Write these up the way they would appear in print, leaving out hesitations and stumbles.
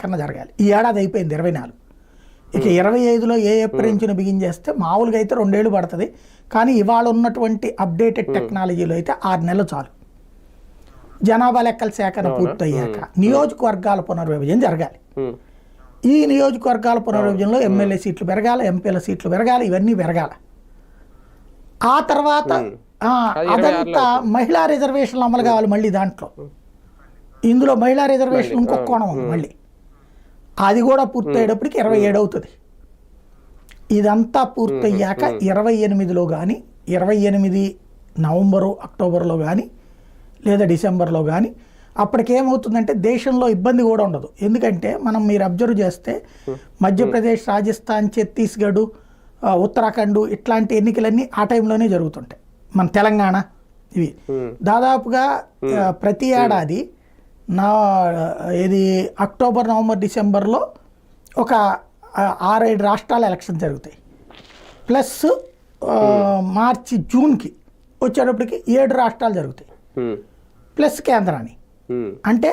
కన్నా జరగాలి. ఈ ఏడాది అయిపోయింది 24. ఇక 25లో ఏప్రిల్ నుంచి బిగిన్ చేస్తే మామూలుగా అయితే 2 ఏళ్ళు పడుతుంది. కానీ ఇవాళ ఉన్నటువంటి అప్డేటెడ్ టెక్నాలజీలో అయితే 6 నెలలు చాలు. జనాభా లెక్కల సేకరణ పూర్తయ్యాక నియోజకవర్గాల పునర్విభజన జరగాలి. ఈ నియోజకవర్గాల పునర్విభజనలో ఎమ్మెల్యే సీట్లు పెరగాలి, ఎంపీల సీట్లు పెరగాలి, ఇవన్నీ పెరగాలి. ఆ తర్వాత అదంతా మహిళా రిజర్వేషన్లు అమలు కావాలి. మళ్ళీ దాంట్లో ఇందులో మహిళా రిజర్వేషన్ ఇంకొక కోణం ఉంది. మళ్ళీ అది కూడా పూర్తయ్యేటప్పటికి 27 అవుతుంది. ఇదంతా పూర్తయ్యాక 28లో కానీ 28 నవంబరు అక్టోబర్లో కానీ లేదా డిసెంబర్లో కానీ అప్పటికేమవుతుందంటే దేశంలో ఇబ్బంది కూడా ఉండదు. ఎందుకంటే మీరు అబ్జర్వ్ చేస్తే మధ్యప్రదేశ్, రాజస్థాన్, ఛత్తీస్గఢ్, ఉత్తరాఖండ్ ఇట్లాంటి ఎన్నికలన్నీ ఆ టైంలోనే జరుగుతుంటాయి. మన తెలంగాణ ఇవి దాదాపుగా ప్రతి ఏడాది అక్టోబర్, నవంబర్, డిసెంబర్లో ఒక 6-7 రాష్ట్రాల ఎలక్షన్ జరుగుతాయి. ప్లస్ మార్చి, జూన్కి వచ్చేటప్పటికి 7 రాష్ట్రాలు జరుగుతాయి ప్లస్ కేంద్రాన్ని. అంటే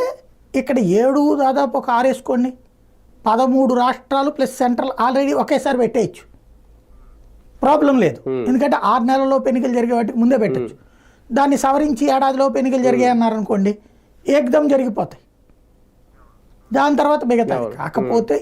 ఇక్కడ 7 దాదాపు ఒక 6 వేసుకోండి, 13 రాష్ట్రాలు ప్లస్ సెంట్రల్ ఆల్రెడీ ఒకేసారి పెట్టేయచ్చు, ప్రాబ్లం లేదు. ఎందుకంటే 6 నెలల్లోపు ఎన్నికలు జరిగే వాటికి ముందే పెట్టచ్చు. దాన్ని సవరించి ఏడాదిలోపు ఎన్నికలు జరిగాయన్నారనుకోండి, ఏకదం జరిగిపోతాయి. దాని తర్వాత మిగతా. కాకపోతే